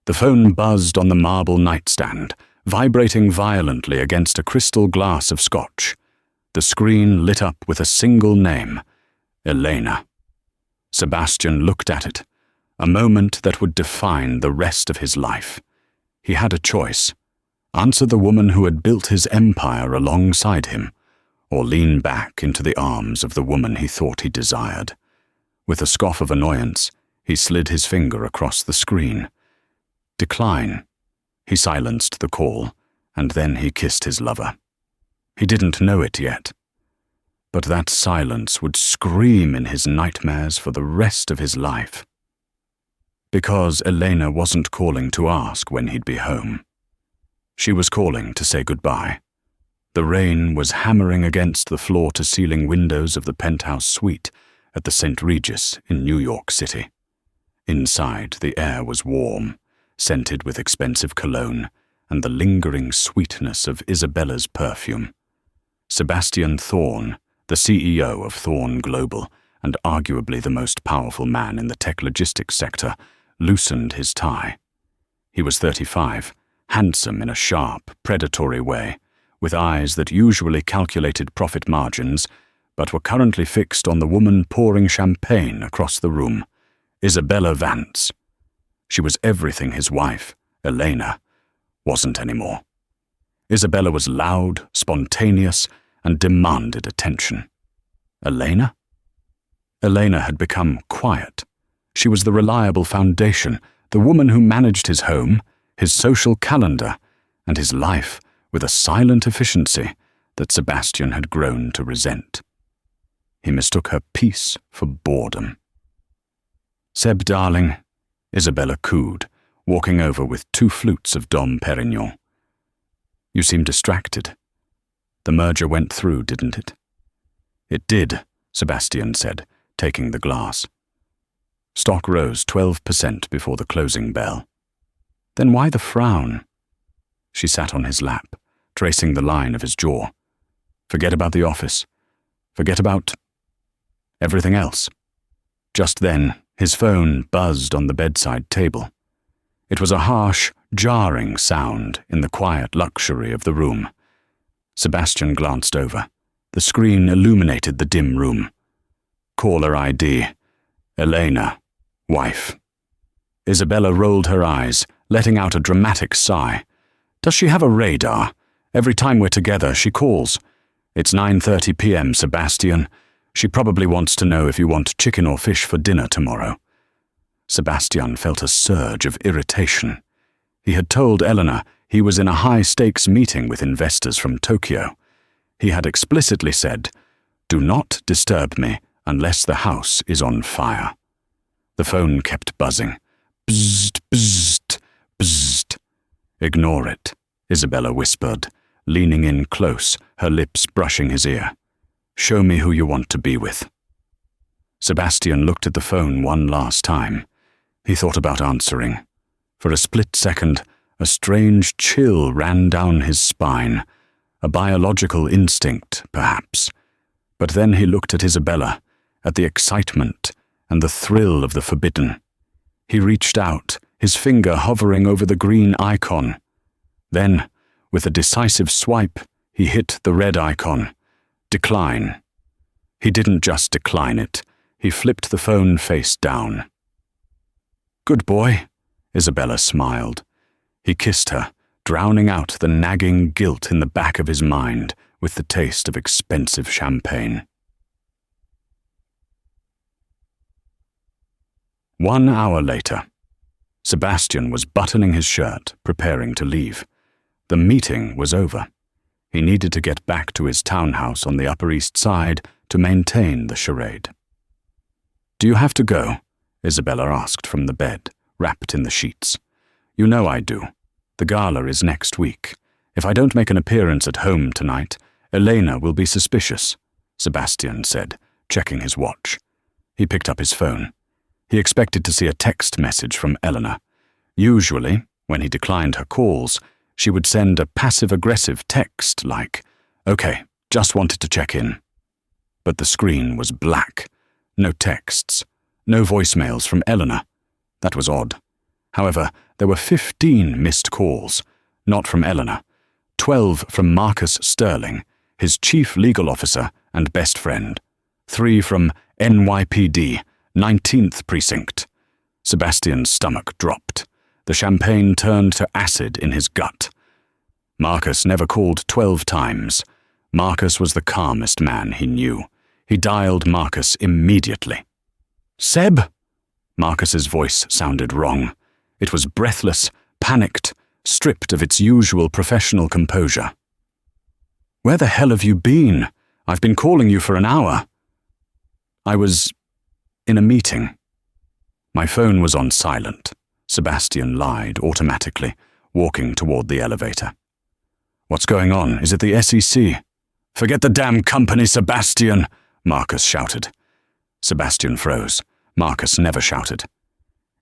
The phone buzzed on the marble nightstand, vibrating violently against a crystal glass of scotch. The screen lit up with a single name, Elena. Sebastian looked at it, a moment that would define the rest of his life. He had a choice: answer the woman who had built his empire alongside him, or lean back into the arms of the woman he thought he desired. With a scoff of annoyance, he slid his finger across the screen. Decline. He silenced the call, and then he kissed his lover. He didn't know it yet, but that silence would scream in his nightmares for the rest of his life. Because Elena wasn't calling to ask when he'd be home. She was calling to say goodbye. The rain was hammering against the floor-to-ceiling windows of the penthouse suite at the St. Regis in New York City. Inside, the air was warm, scented with expensive cologne and the lingering sweetness of Isabella's perfume. Sebastian Thorne, the CEO of Thorne Global and arguably the most powerful man in the tech logistics sector, loosened his tie. He was 35, handsome in a sharp, predatory way, with eyes that usually calculated profit margins, but were currently fixed on the woman pouring champagne across the room, Isabella Vance. She was everything his wife, Elena, wasn't anymore. Isabella was loud, spontaneous, and demanded attention. Elena? Elena had become quiet. She was the reliable foundation, the woman who managed his home, his social calendar, and his life with a silent efficiency that Sebastian had grown to resent. He mistook her peace for boredom. "Seb, darling," Isabella cooed, walking over with 2 flutes of Dom Perignon. "You seem distracted. The merger went through, didn't it?" "It did," Sebastian said, taking the glass. Stock rose 12% before the closing bell. "Then why the frown?" She sat on his lap, tracing the line of his jaw. "Forget about the office. Forget about everything else." Just then, his phone buzzed on the bedside table. It was a harsh, jarring sound in the quiet luxury of the room. Sebastian glanced over. The screen illuminated the dim room. Caller ID, Elena, wife. Isabella rolled her eyes, letting out a dramatic sigh. "Does she have a radar? Every time we're together, she calls. It's 9:30 p.m., Sebastian. She probably wants to know if you want chicken or fish for dinner tomorrow." Sebastian felt a surge of irritation. He had told Eleanor he was in a high-stakes meeting with investors from Tokyo. He had explicitly said, "Do not disturb me unless the house is on fire." The phone kept buzzing. "Bzzzt, bzzzt, bzzzt." "Ignore it," Isabella whispered, leaning in close, her lips brushing his ear. "Show me who you want to be with." Sebastian looked at the phone one last time. He thought about answering. For a split second, a strange chill ran down his spine, a biological instinct, perhaps. But then he looked at Isabella, at the excitement and the thrill of the forbidden. He reached out, his finger hovering over the green icon. Then, with a decisive swipe, he hit the red icon. Decline. He didn't just decline it, he flipped the phone face down. "Good boy," Isabella smiled. He kissed her, drowning out the nagging guilt in the back of his mind with the taste of expensive champagne. 1 hour later, Sebastian was buttoning his shirt, preparing to leave. The meeting was over. He needed to get back to his townhouse on the Upper East Side to maintain the charade. "Do you have to go?" Isabella asked from the bed, wrapped in the sheets. "You know I do. The gala is next week. If I don't make an appearance at home tonight, Elena will be suspicious," Sebastian said, checking his watch. He picked up his phone. He expected to see a text message from Eleanor. Usually, when he declined her calls, she would send a passive-aggressive text like, "Okay, just wanted to check in." But the screen was black. No texts. No voicemails from Eleanor. That was odd. However, There were 15 missed calls, not from Eleanor, 12 from Marcus Sterling, his chief legal officer and best friend, 3 from NYPD, 19th Precinct. Sebastian's stomach dropped. The champagne turned to acid in his gut. Marcus never called 12 times. Marcus was the calmest man he knew. He dialed Marcus immediately. "Seb?" Marcus's voice sounded wrong. It was breathless, panicked, stripped of its usual professional composure. "Where the hell have you been? I've been calling you for an hour." "I was in a meeting." "My phone was on silent," Sebastian lied automatically, walking toward the elevator. "What's going on? Is it the SEC?" "Forget the damn company, Sebastian!" Marcus shouted. Sebastian froze. Marcus never shouted.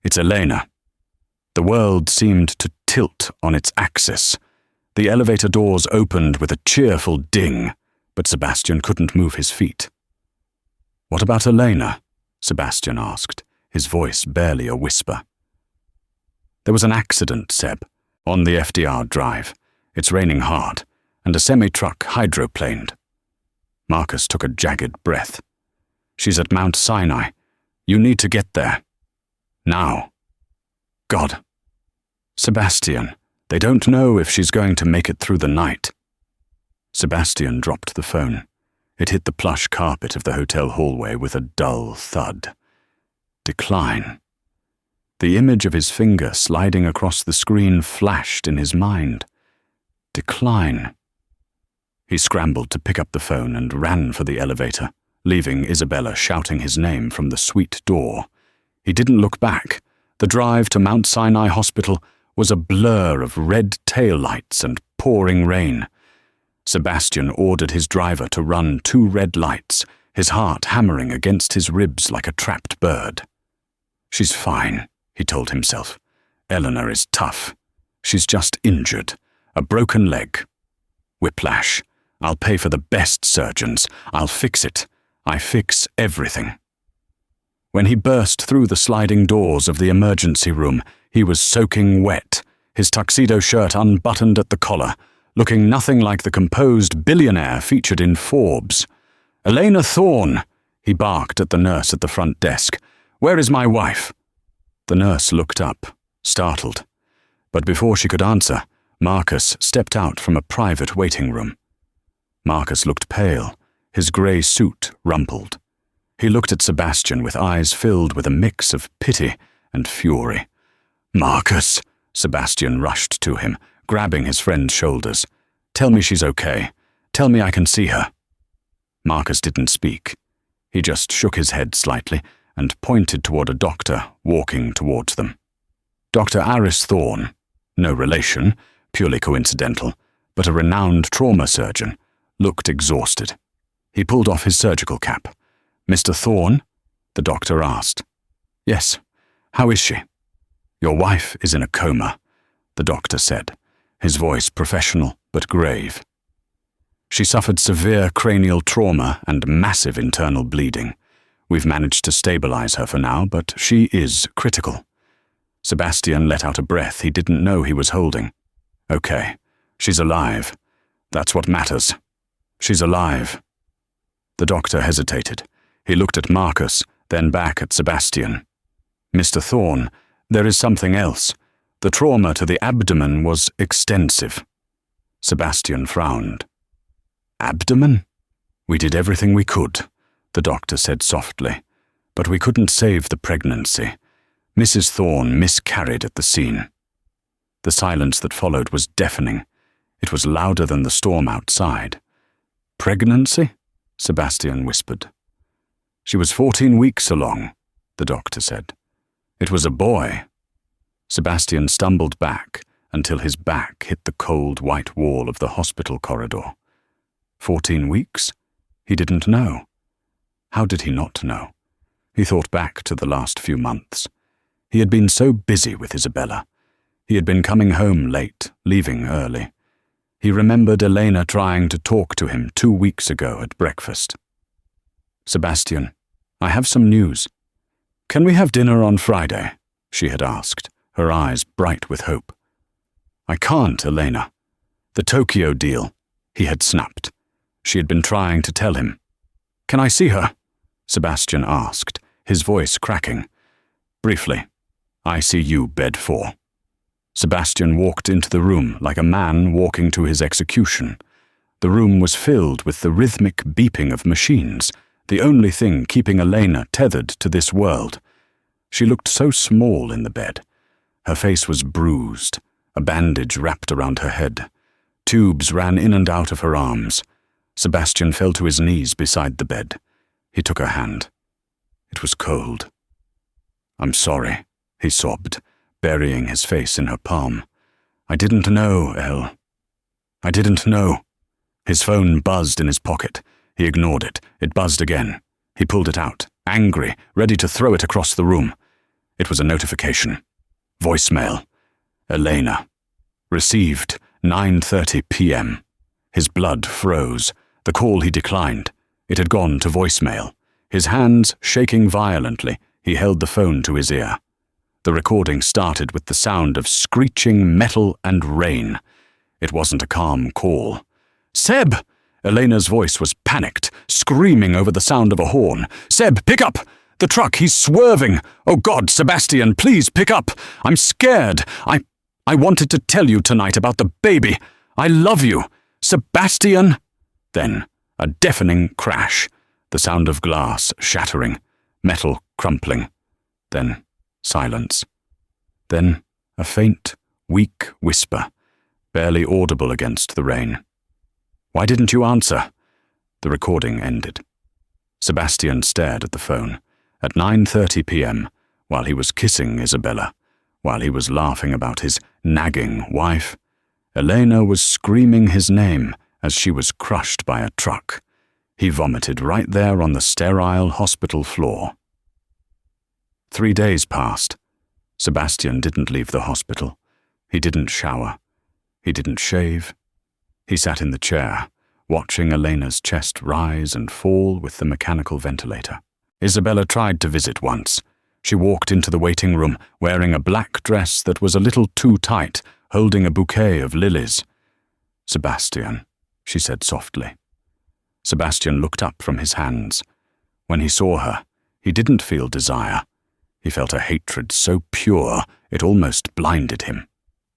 "It's Elena." The world seemed to tilt on its axis. The elevator doors opened with a cheerful ding, but Sebastian couldn't move his feet. "What about Elena?" Sebastian asked, his voice barely a whisper. "There was an accident, Seb, on the FDR drive. It's raining hard, and a semi-truck hydroplaned." Marcus took a jagged breath. "She's at Mount Sinai. You need to get there. Now." "God. Sebastian, they don't know if she's going to make it through the night." Sebastian dropped the phone. It hit the plush carpet of the hotel hallway with a dull thud. Decline. The image of his finger sliding across the screen flashed in his mind. Decline. He scrambled to pick up the phone and ran for the elevator, leaving Isabella shouting his name from the suite door. He didn't look back. The drive to Mount Sinai Hospital was a blur of red taillights and pouring rain. Sebastian ordered his driver to run 2 red lights, his heart hammering against his ribs like a trapped bird. "She's fine," he told himself. "Eleanor is tough. She's just injured. A broken leg. Whiplash. I'll pay for the best surgeons. I'll fix it. I fix everything." When he burst through the sliding doors of the emergency room, he was soaking wet, his tuxedo shirt unbuttoned at the collar, looking nothing like the composed billionaire featured in Forbes. "Elena Thorne!" he barked at the nurse at the front desk. "Where is my wife?" The nurse looked up, startled. But before she could answer, Marcus stepped out from a private waiting room. Marcus looked pale, his grey suit rumpled. He looked at Sebastian with eyes filled with a mix of pity and fury. "Marcus!" Sebastian rushed to him, grabbing his friend's shoulders. "Tell me she's okay. Tell me I can see her." Marcus didn't speak. He just shook his head slightly and pointed toward a doctor walking towards them. Dr. Aris Thorne, no relation, purely coincidental, but a renowned trauma surgeon, looked exhausted. He pulled off his surgical cap. "Mr. Thorne?" the doctor asked. "Yes. How is she?" "Your wife is in a coma," the doctor said, his voice professional but grave. "She suffered severe cranial trauma and massive internal bleeding. We've managed to stabilize her for now, but she is critical." Sebastian let out a breath he didn't know he was holding. "Okay, she's alive. That's what matters. She's alive." The doctor hesitated. He looked at Marcus, then back at Sebastian. "Mr. Thorne, there is something else. The trauma to the abdomen was extensive." Sebastian frowned. "Abdomen? We did everything we could," the doctor said softly, "but we couldn't save the pregnancy. Mrs. Thorne miscarried at the scene." The silence that followed was deafening. It was louder than the storm outside. "Pregnancy?" Sebastian whispered. "She was 14 weeks along," the doctor said. "It was a boy." Sebastian stumbled back until his back hit the cold white wall of the hospital corridor. 14 weeks? He didn't know. How did he not know? He thought back to the last few months. He had been so busy with Isabella. He had been coming home late, leaving early. He remembered Elena trying to talk to him 2 weeks ago at breakfast. "Sebastian, I have some news. Can we have dinner on Friday?" she had asked, her eyes bright with hope. "I can't, Elena. The Tokyo deal," he had snapped. She had been trying to tell him. "Can I see her?" Sebastian asked, his voice cracking. "Briefly. I see you, bed 4. Sebastian walked into the room like a man walking to his execution. The room was filled with the rhythmic beeping of machines, the only thing keeping Elena tethered to this world. She looked so small in the bed. Her face was bruised, a bandage wrapped around her head. Tubes ran in and out of her arms. Sebastian fell to his knees beside the bed. He took her hand. It was cold. "I'm sorry," he sobbed, burying his face in her palm. "I didn't know, Elle. I didn't know." His phone buzzed in his pocket. He ignored it. It buzzed again. He pulled it out, angry, ready to throw it across the room. It was a notification. Voicemail. Elena. Received, 9:30 p.m. His blood froze. The call he declined. It had gone to voicemail. His hands shaking violently, he held the phone to his ear. The recording started with the sound of screeching metal and rain. It wasn't a calm call. "Seb!" Elena's voice was panicked, screaming over the sound of a horn. "Seb, pick up! The truck, he's swerving! Oh God, Sebastian, please pick up! I'm scared! I wanted to tell you tonight about the baby! I love you! Sebastian!" Then, a deafening crash, the sound of glass shattering, metal crumpling. Then, silence. Then, a faint, weak whisper, barely audible against the rain. "Why didn't you answer?" The recording ended. Sebastian stared at the phone. At 9:30 p.m., while he was kissing Isabella, while he was laughing about his nagging wife, Elena was screaming his name as she was crushed by a truck. He vomited right there on the sterile hospital floor. 3 days passed. Sebastian didn't leave the hospital. He didn't shower. He didn't shave. He sat in the chair, watching Elena's chest rise and fall with the mechanical ventilator. Isabella tried to visit once. She walked into the waiting room, wearing a black dress that was a little too tight, holding a bouquet of lilies. "Sebastian," she said softly. Sebastian looked up from his hands. When he saw her, he didn't feel desire. He felt a hatred so pure it almost blinded him.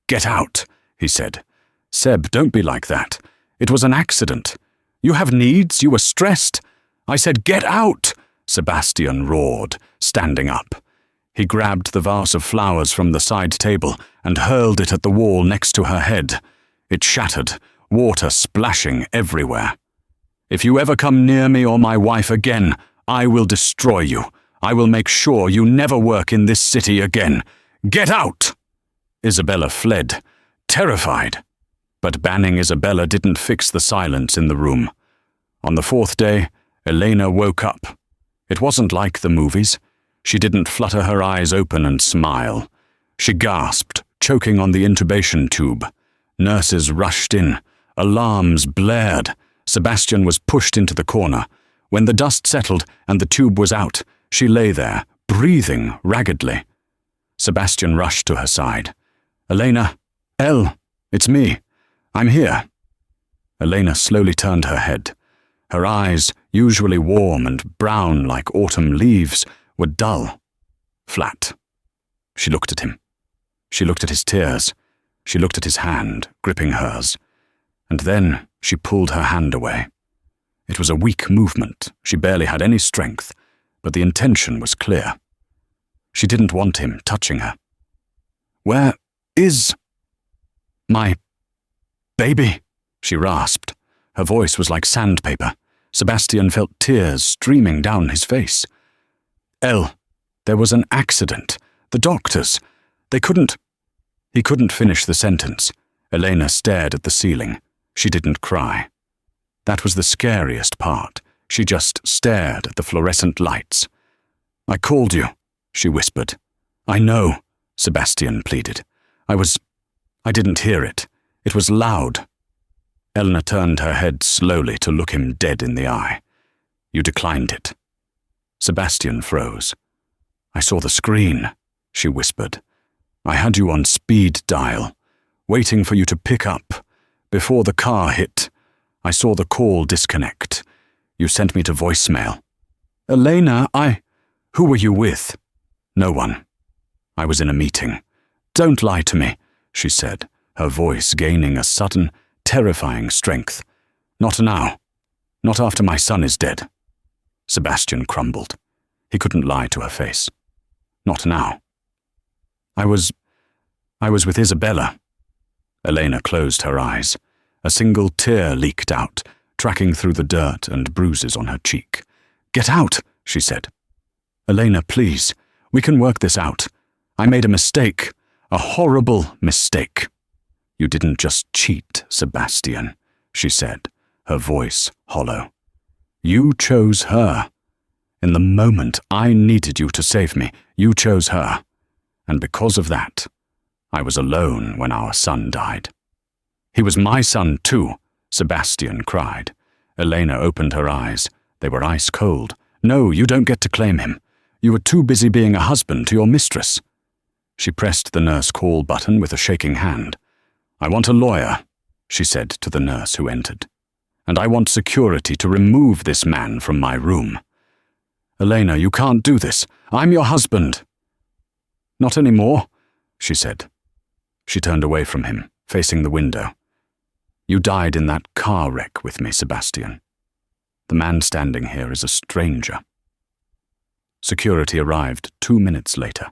"Get out," he said. "Seb, don't be like that. It was an accident. You have needs, you were stressed. I said get out," Sebastian roared, standing up. He grabbed the vase of flowers from the side table and hurled it at the wall next to her head. It shattered, water splashing everywhere. "If you ever come near me or my wife again, I will destroy you. I will make sure you never work in this city again. Get out!" Isabella fled, terrified. But banning Isabella didn't fix the silence in the room. On the 4th day, Elena woke up. It wasn't like the movies. She didn't flutter her eyes open and smile. She gasped, choking on the intubation tube. Nurses rushed in. Alarms blared. Sebastian was pushed into the corner. When the dust settled and the tube was out, she lay there, breathing raggedly. Sebastian rushed to her side. "Elena, Elle, it's me. I'm here." Elena slowly turned her head. Her eyes, usually warm and brown like autumn leaves, were dull, flat. She looked at him. She looked at his tears. She looked at his hand, gripping hers. And then she pulled her hand away. It was a weak movement. She barely had any strength, but the intention was clear. She didn't want him touching her. "Where is my baby?" she rasped. Her voice was like sandpaper. Sebastian felt tears streaming down his face. "Elle, there was an accident. The doctors, they couldn't—" He couldn't finish the sentence. Elena stared at the ceiling. She didn't cry. That was the scariest part. She just stared at the fluorescent lights. "I called you," she whispered. "I know," Sebastian pleaded. I didn't hear it. It was loud." Elena turned her head slowly to look him dead in the eye. "You declined it." Sebastian froze. "I saw the screen," she whispered. I had you on speed dial, waiting for you to pick up. Before the car hit, I saw the call disconnect. You sent me to voicemail. Elena, Who were you with? No one. I was in a meeting. Don't lie to me, she said, her voice gaining a sudden, terrifying strength. Not now. Not after my son is dead. Sebastian crumbled. He couldn't lie to her face. Not now. I was with Isabella. Elena closed her eyes. A single tear leaked out, tracking through the dirt and bruises on her cheek. Get out, she said. Elena, please. We can work this out. I made a mistake. A horrible mistake. You didn't just cheat, Sebastian, she said, her voice hollow. You chose her. In the moment I needed you to save me, you chose her. And because of that, I was alone when our son died. He was my son too, Sebastian cried. Elena opened her eyes. They were ice cold. No, you don't get to claim him. You were too busy being a husband to your mistress. She pressed the nurse call button with a shaking hand. I want a lawyer, she said to the nurse who entered. And I want security to remove this man from my room. Elena, you can't do this. I'm your husband. Not anymore, she said. She turned away from him, facing the window. You died in that car wreck with me, Sebastian. The man standing here is a stranger. Security arrived 2 minutes later.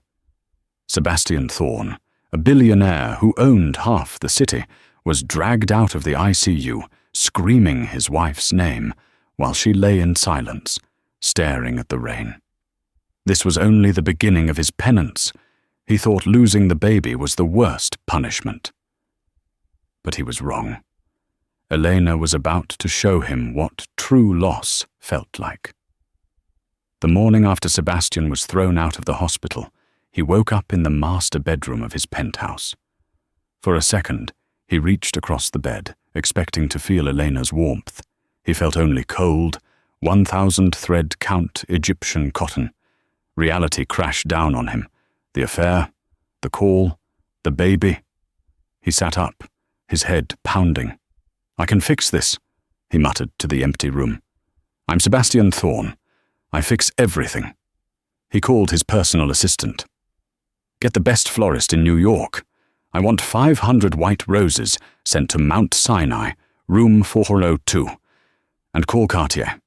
Sebastian Thorne, a billionaire who owned half the city, was dragged out of the ICU, screaming his wife's name, while she lay in silence, staring at the rain. This was only the beginning of his penance. He thought losing the baby was the worst punishment. But he was wrong. Elena was about to show him what true loss felt like. The morning after Sebastian was thrown out of the hospital, he woke up in the master bedroom of his penthouse. For a second, he reached across the bed, expecting to feel Elena's warmth. He felt only cold, 1,000-thread count Egyptian cotton. Reality crashed down on him. The affair, the call, the baby. He sat up, his head pounding. I can fix this, he muttered to the empty room. I'm Sebastian Thorne. I fix everything. He called his personal assistant. Get the best florist in New York. I want 500 white roses sent to Mount Sinai, room 402. And call Cartier.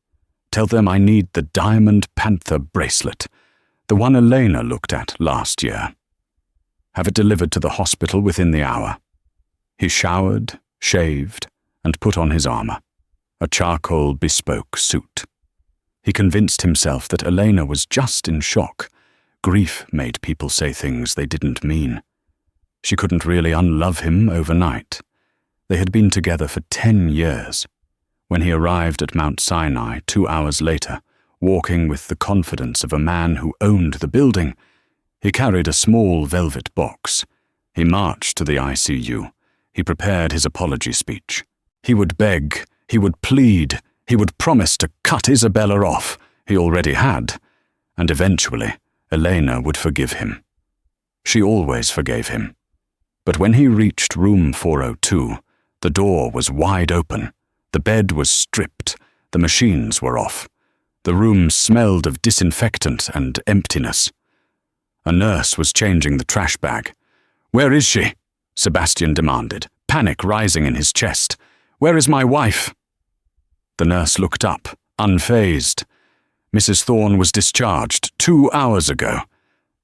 Tell them I need the Diamond Panther bracelet, the one Elena looked at last year. Have it delivered to the hospital within the hour. He showered, shaved, and put on his armor, a charcoal bespoke suit. He convinced himself that Elena was just in shock. Grief made people say things they didn't mean. She couldn't really unlove him overnight. They had been together for 10 years. When he arrived at Mount Sinai 2 hours later, walking with the confidence of a man who owned the building, he carried a small velvet box. He marched to the ICU. He prepared his apology speech. He would beg, he would plead, he would promise to cut Isabella off. He already had. And eventually, Elena would forgive him. She always forgave him. But when he reached room 402, the door was wide open. The bed was stripped. The machines were off. The room smelled of disinfectant and emptiness. A nurse was changing the trash bag. Where is she? Sebastian demanded, panic rising in his chest. Where is my wife? The nurse looked up, unfazed. Mrs. Thorne was discharged 2 hours ago.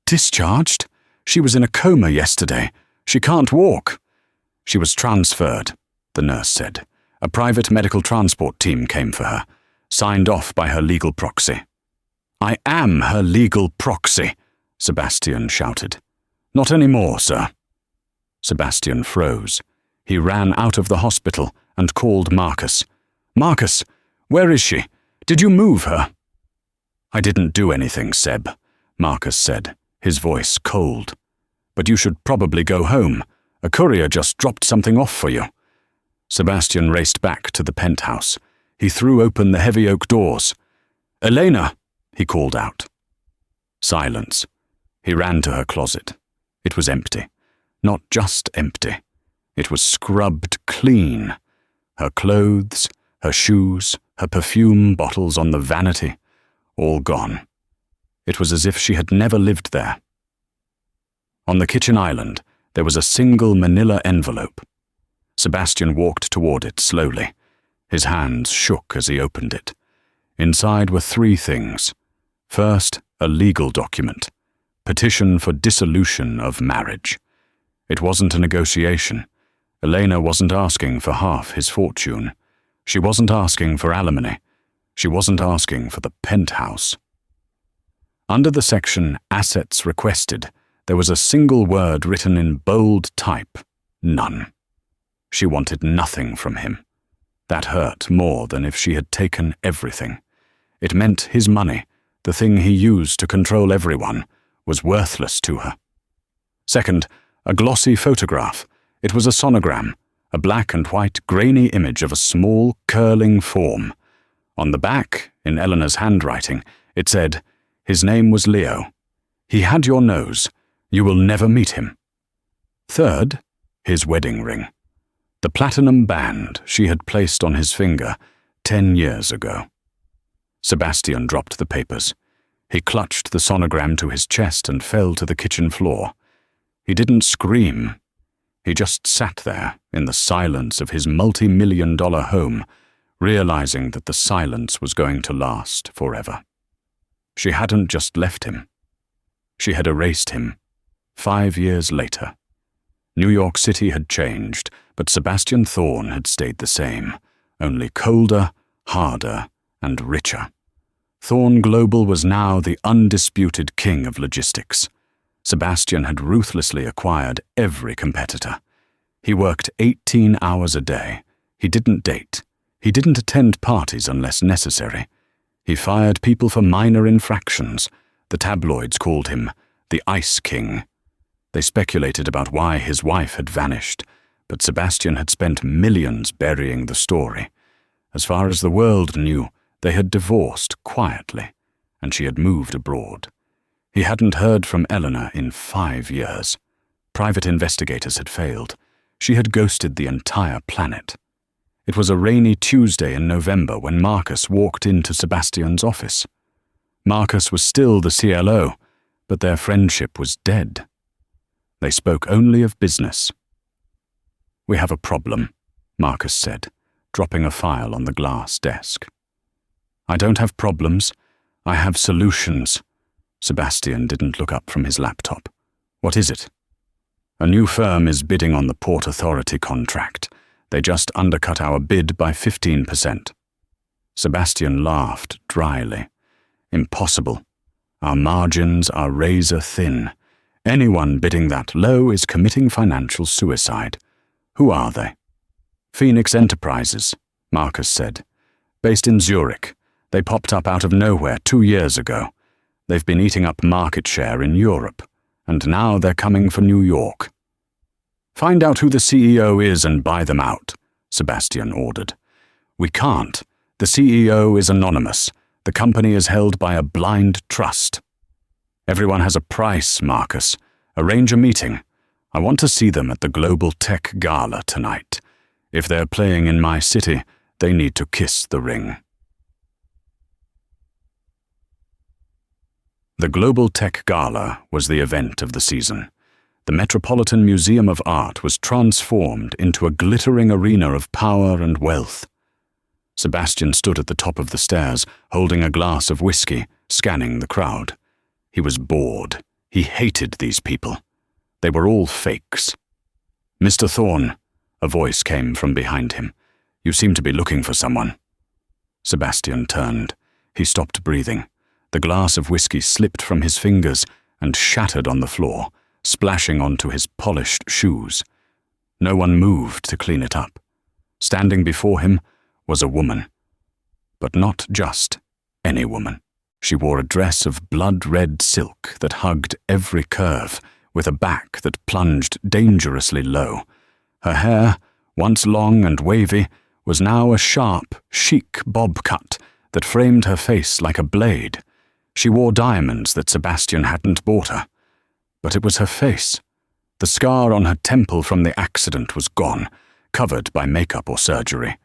Discharged? She was in a coma yesterday. She can't walk. She was transferred, the nurse said. A private medical transport team came for her, signed off by her legal proxy. I am her legal proxy, Sebastian shouted. Not anymore, sir. Sebastian froze. He ran out of the hospital and called Marcus. Marcus, where is she? Did you move her? I didn't do anything, Seb, Marcus said, his voice cold. But you should probably go home. A courier just dropped something off for you. Sebastian raced back to the penthouse. He threw open the heavy oak doors. Elena, he called out. Silence. He ran to her closet. It was empty. Not just empty. It was scrubbed clean. Her clothes, her shoes, her perfume bottles on the vanity, all gone. It was as if she had never lived there. On the kitchen island, there was a single manila envelope. Sebastian walked toward it slowly. His hands shook as he opened it. Inside were 3 things. First, a legal document. Petition for dissolution of marriage. It wasn't a negotiation. Elena wasn't asking for half his fortune. She wasn't asking for alimony. She wasn't asking for the penthouse. Under the section Assets Requested, there was a single word written in bold type: none. She wanted nothing from him. That hurt more than if she had taken everything. It meant his money, the thing he used to control everyone, was worthless to her. Second, a glossy photograph. It was a sonogram, a black and white grainy image of a small, curling form. On the back, in Eleanor's handwriting, it said, "His name was Leo. He had your nose. You will never meet him." Third, his wedding ring. The platinum band she had placed on his finger 10 years ago. Sebastian dropped the papers. He clutched the sonogram to his chest and fell to the kitchen floor. He didn't scream. He just sat there in the silence of his multi-million-dollar home, realizing that the silence was going to last forever. She hadn't just left him. She had erased him. 5 years later. New York City had changed, but Sebastian Thorne had stayed the same, only colder, harder, and richer. Thorne Global was now the undisputed king of logistics. Sebastian had ruthlessly acquired every competitor. He worked 18 hours a day. He didn't date. He didn't attend parties unless necessary. He fired people for minor infractions. The tabloids called him the Ice King. They speculated about why his wife had vanished, but Sebastian had spent millions burying the story. As far as the world knew, they had divorced quietly, and she had moved abroad. He hadn't heard from Eleanor in 5 years. Private investigators had failed. She had ghosted the entire planet. It was a rainy Tuesday in November when Marcus walked into Sebastian's office. Marcus was still the CLO, but their friendship was dead. They spoke only of business. "We have a problem," Marcus said, dropping a file on the glass desk. "I don't have problems. I have solutions." Sebastian didn't look up from his laptop. "What is it?" "A new firm is bidding on the Port Authority contract. They just undercut our bid by 15%. Sebastian laughed dryly. "Impossible. Our margins are razor thin. Anyone bidding that low is committing financial suicide." "Who are they?" "Phoenix Enterprises," Marcus said. "Based in Zurich. They popped up out of nowhere 2 years ago. They've been eating up market share in Europe, and now they're coming for New York." "Find out who the CEO is and buy them out," Sebastian ordered. "We can't. The CEO is anonymous. The company is held by a blind trust." "Everyone has a price, Marcus. Arrange a meeting. I want to see them at the Global Tech Gala tonight. If they're playing in my city, they need to kiss the ring." The Global Tech Gala was the event of the season. The Metropolitan Museum of Art was transformed into a glittering arena of power and wealth. Sebastian stood at the top of the stairs, holding a glass of whiskey, scanning the crowd. He was bored. He hated these people. They were all fakes. "Mr. Thorne," a voice came from behind him. "You seem to be looking for someone." Sebastian turned. He stopped breathing. The glass of whiskey slipped from his fingers and shattered on the floor, splashing onto his polished shoes. No one moved to clean it up. Standing before him was a woman. But not just any woman. She wore a dress of blood-red silk that hugged every curve, with a back that plunged dangerously low. Her hair, once long and wavy, was now a sharp, chic bob cut that framed her face like a blade. She wore diamonds that Sebastian hadn't bought her. But it was her face, The scar on her temple from the accident was gone, covered by makeup or surgery.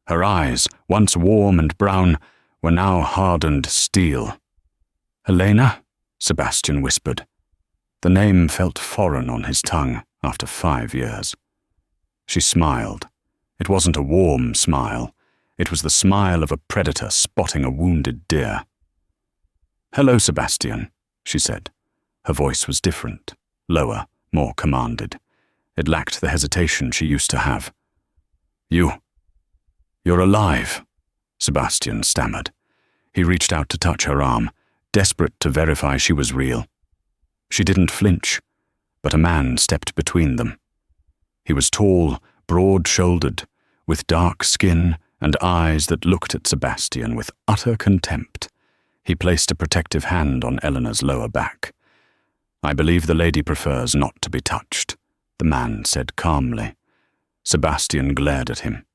Her eyes, once warm and brown, were now hardened steel. "Elena?" Sebastian whispered. The name felt foreign on his tongue after 5 years. She smiled. It wasn't a warm smile. It was the smile of a predator spotting a wounded deer. "Hello, Sebastian," she said. Her voice was different, lower, more commanded. It lacked the hesitation she used to have. You're alive," Sebastian stammered. He reached out to touch her arm, desperate to verify she was real. She didn't flinch, but a man stepped between them. He was tall, broad-shouldered, with dark skin and eyes that looked at Sebastian with utter contempt. He placed a protective hand on Eleanor's lower back. "I believe the lady prefers not to be touched," the man said calmly. Sebastian glared at him.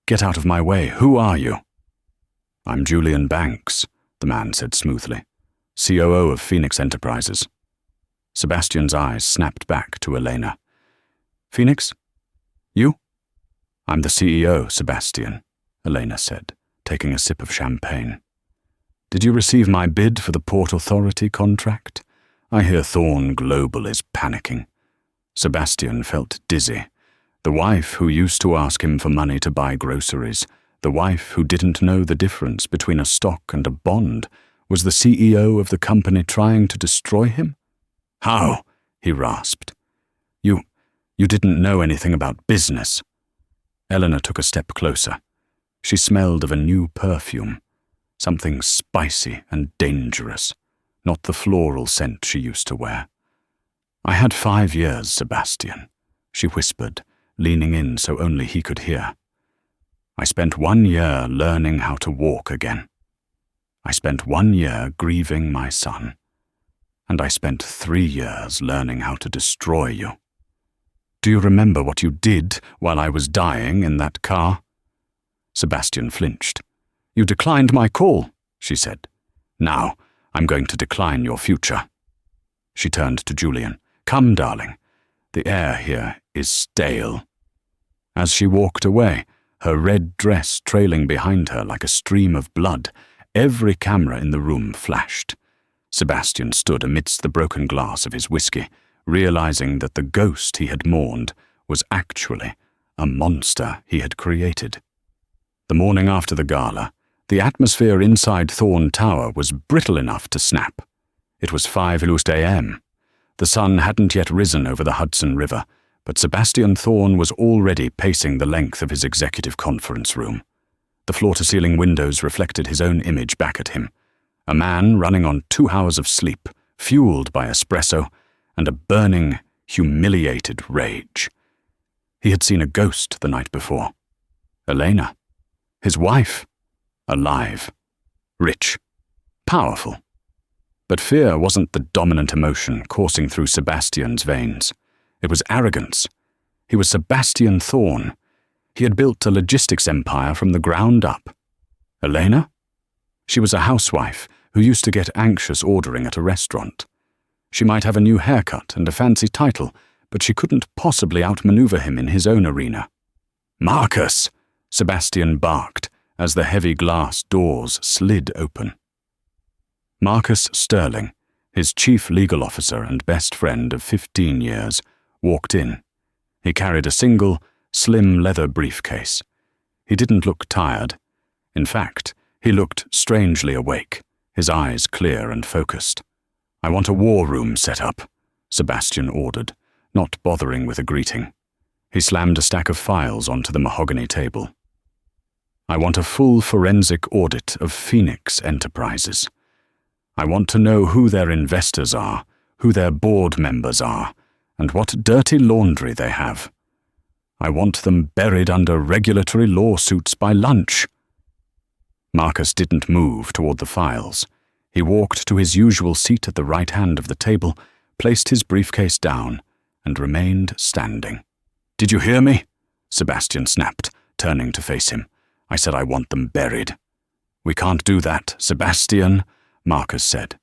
"Get out of my way. Who are you?" "I'm Julian Banks," the man said smoothly, COO of Phoenix Enterprises. Sebastian's eyes snapped back to Elena. "Phoenix? You?" "I'm the CEO, Sebastian," Elena said, taking a sip of champagne. "Did you receive my bid for the Port Authority contract? I hear Thorn Global is panicking." Sebastian felt dizzy. The wife who used to ask him for money to buy groceries, the wife who didn't know the difference between a stock and a bond, was the CEO of the company trying to destroy him? "How?" he rasped. You didn't know anything about business." Eleanor took a step closer. She smelled of a new perfume, something spicy and dangerous, not the floral scent she used to wear. "I had 5 years, Sebastian," she whispered, leaning in so only he could hear. "I spent 1 year learning how to walk again. I spent 1 year grieving my son. And I spent 3 years learning how to destroy you. Do you remember what you did while I was dying in that car?" Sebastian flinched. "You declined my call," she said. "Now, I'm going to decline your future." She turned to Julian. "Come, darling. The air here is stale." As she walked away, her red dress trailing behind her like a stream of blood, every camera in the room flashed. Sebastian stood amidst the broken glass of his whiskey, realizing that the ghost he had mourned was actually a monster he had created. The morning after the gala, the atmosphere inside Thorn Tower was brittle enough to snap. It was 5 a.m. The sun hadn't yet risen over the Hudson River, but Sebastian Thorn was already pacing the length of his executive conference room. The floor-to-ceiling windows reflected his own image back at him, a man running on 2 hours of sleep, fueled by espresso, and a burning, humiliated rage. He had seen a ghost the night before. Elena, his wife, alive, rich, powerful. But fear wasn't the dominant emotion coursing through Sebastian's veins. It was arrogance. He was Sebastian Thorn. He had built a logistics empire from the ground up. Elena? She was a housewife who used to get anxious ordering at a restaurant. She might have a new haircut and a fancy title, but she couldn't possibly outmaneuver him in his own arena. "Marcus!" Sebastian barked as the heavy glass doors slid open. Marcus Sterling, his chief legal officer and best friend of 15 years, walked in. He carried a single, slim leather briefcase. He didn't look tired. In fact, he looked strangely awake, his eyes clear and focused. "I want a war room set up," Sebastian ordered, not bothering with a greeting. He slammed a stack of files onto the mahogany table. "I want a full forensic audit of Phoenix Enterprises. I want to know who their investors are, who their board members are, and what dirty laundry they have. I want them buried under regulatory lawsuits by lunch." Marcus didn't move toward the files. He walked to his usual seat at the right hand of the table, placed his briefcase down, and remained standing. "Did you hear me?" Sebastian snapped, turning to face him. "I said I want them buried." "We can't do that, Sebastian," Marcus said.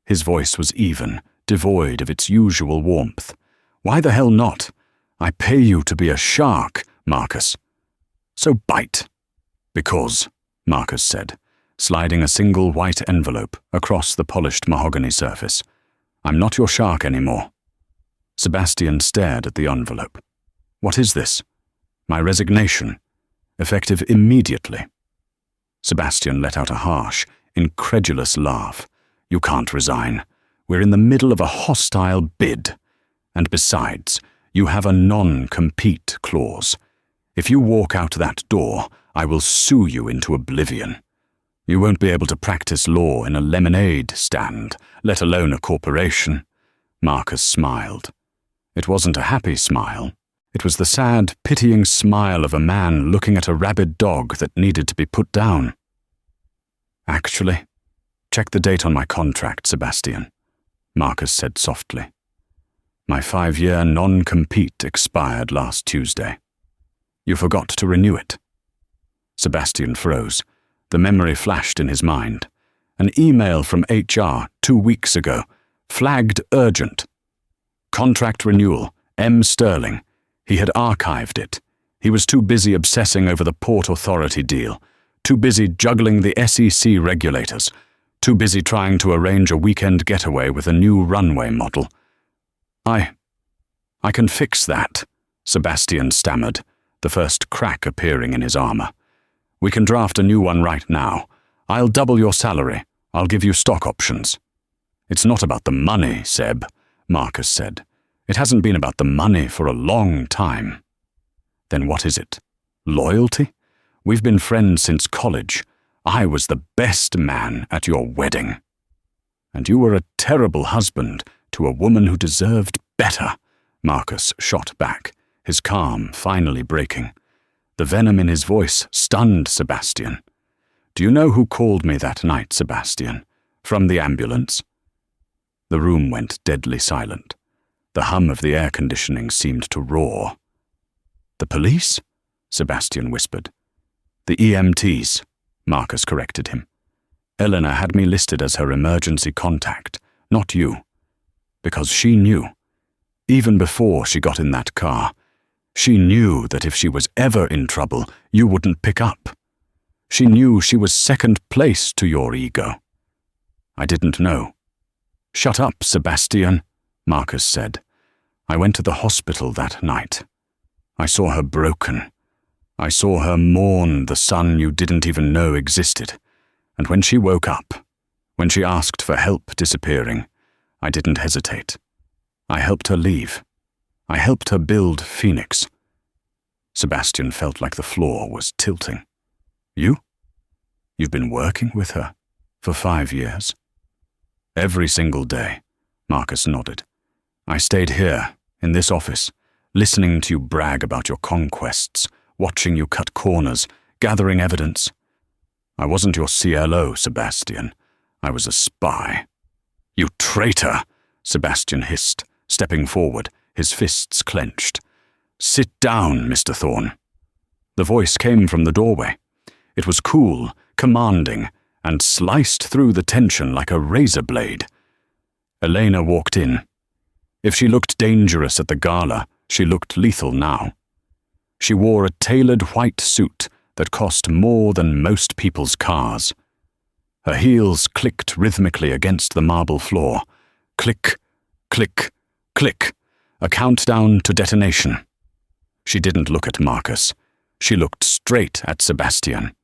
His voice was even, devoid of its usual warmth. Why the hell not? I pay you to be a shark, Marcus. So bite. Because, Marcus said, sliding a single white envelope across the polished mahogany surface. I'm not your shark anymore. Sebastian stared at the envelope. What is this? My resignation. Effective immediately. Sebastian let out a harsh, incredulous laugh. You can't resign. We're in the middle of a hostile bid. And besides, you have a non-compete clause. If you walk out that door, I will sue you into oblivion. You won't be able to practice law in a lemonade stand, let alone a corporation. Marcus smiled. It wasn't a happy smile. It was the sad, pitying smile of a man looking at a rabid dog that needed to be put down. Actually, check the date on my contract, Sebastian, Marcus said softly. My 5-year non-compete expired last Tuesday. You forgot to renew it. Sebastian froze. The memory flashed in his mind. An email from HR 2 weeks ago, flagged urgent. Contract renewal, M. Sterling. He had archived it. He was too busy obsessing over the Port Authority deal, too busy juggling the SEC regulators, too busy trying to arrange a weekend getaway with a new runway model. I can fix that, Sebastian stammered, the first crack appearing in his armor. We can draft a new one right now. I'll double your salary. I'll give you stock options. It's not about the money, Seb, Marcus said. It hasn't been about the money for a long time. Then what is it? Loyalty? We've been friends since college. I was the best man at your wedding. And you were a terrible husband to a woman who deserved better, Marcus shot back, his calm finally breaking. The venom in his voice stunned Sebastian. Do you know who called me that night, Sebastian? From the ambulance? The room went deadly silent. The hum of the air conditioning seemed to roar. The police? Sebastian whispered. The EMTs, Marcus corrected him. Eleanor had me listed as her emergency contact, not you. Because she knew. Even before she got in that car, she knew that if she was ever in trouble, you wouldn't pick up. She knew she was second place to your ego. I didn't know. Shut up, Sebastian, Marcus said. I went to the hospital that night. I saw her broken. I saw her mourn the son you didn't even know existed. And when she woke up, when she asked for help disappearing, I didn't hesitate. I helped her leave. I helped her build Phoenix. Sebastian felt like the floor was tilting. You? You've been working with her for 5 years? Every single day, Marcus nodded. I stayed here, in this office, listening to you brag about your conquests, watching you cut corners, gathering evidence. I wasn't your CLO, Sebastian. I was a spy. You traitor, Sebastian hissed, stepping forward, his fists clenched. Sit down, Mr. Thorne. The voice came from the doorway. It was cool, commanding, and sliced through the tension like a razor blade. Elena walked in. If she looked dangerous at the gala, she looked lethal now. She wore a tailored white suit that cost more than most people's cars. Her heels clicked rhythmically against the marble floor. Click, click, click. A countdown to detonation. She didn't look at Marcus. She looked straight at Sebastian.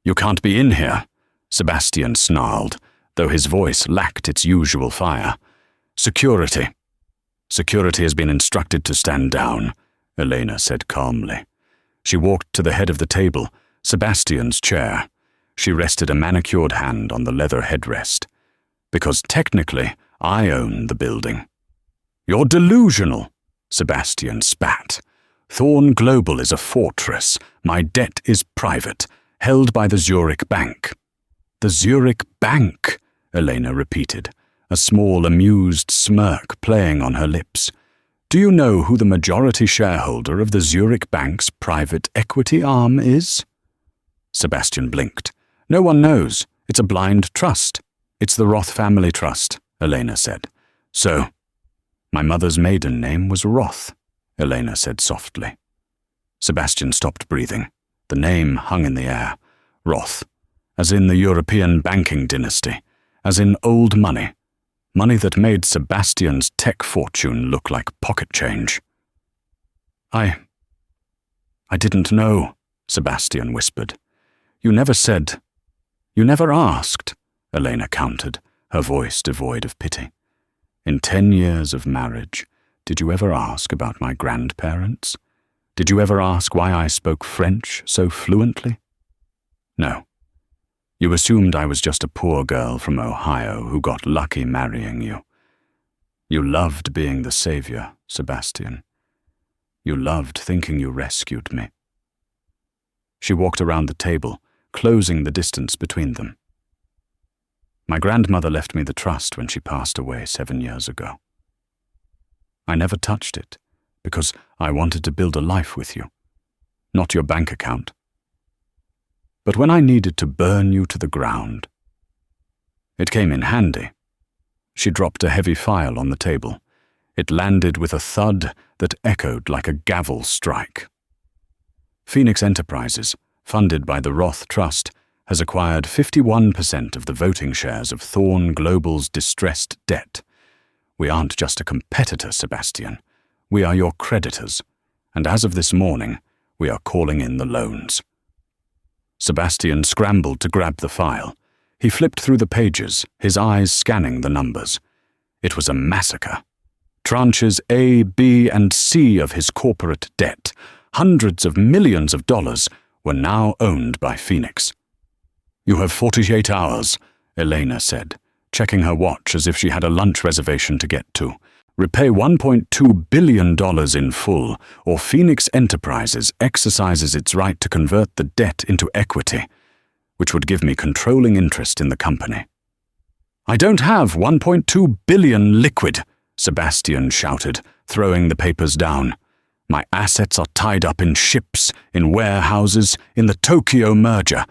You can't be in here, Sebastian snarled, though his voice lacked its usual fire. Security. Security has been instructed to stand down, Elena said calmly. She walked to the head of the table, Sebastian's chair. She rested a manicured hand on the leather headrest. Because technically, I own the building. You're delusional, Sebastian spat. Thorne Global is a fortress. My debt is private, held by the Zurich Bank. The Zurich Bank, Elena repeated, a small amused smirk playing on her lips. Do you know who the majority shareholder of the Zurich Bank's private equity arm is? Sebastian blinked. No one knows. It's a blind trust. It's the Roth family trust, Elena said. So, My mother's maiden name was Roth, Elena said softly. Sebastian stopped breathing. The name hung in the air. Roth, as in the European banking dynasty, as in old money. Money that made Sebastian's tech fortune look like pocket change. I didn't know, Sebastian whispered. You never said. You never asked, Elena countered, her voice devoid of pity. In 10 years of marriage, did you ever ask about my grandparents? Did you ever ask why I spoke French so fluently? No. You assumed I was just a poor girl from Ohio who got lucky marrying you. You loved being the savior, Sebastian. You loved thinking you rescued me. She walked around the table, closing the distance between them. My grandmother left me the trust when she passed away 7 years ago. I never touched it, because I wanted to build a life with you, not your bank account. But when I needed to burn you to the ground, it came in handy. She dropped a heavy file on the table. It landed with a thud that echoed like a gavel strike. Phoenix Enterprises, funded by the Roth Trust, has acquired 51% of the voting shares of Thorn Global's distressed debt. We aren't just a competitor, Sebastian. We are your creditors, and as of this morning, we are calling in the loans. Sebastian scrambled to grab the file. He flipped through the pages, his eyes scanning the numbers. It was a massacre. Tranches A, B, and C of his corporate debt, hundreds of millions of dollars, were now owned by Phoenix. You have 48 hours, Elena said, checking her watch as if she had a lunch reservation to get to. Repay $1.2 billion in full, or Phoenix Enterprises exercises its right to convert the debt into equity, which would give me controlling interest in the company. I don't have $1.2 billion liquid, Sebastian shouted, throwing the papers down. My assets are tied up in ships, in warehouses, in the Tokyo merger.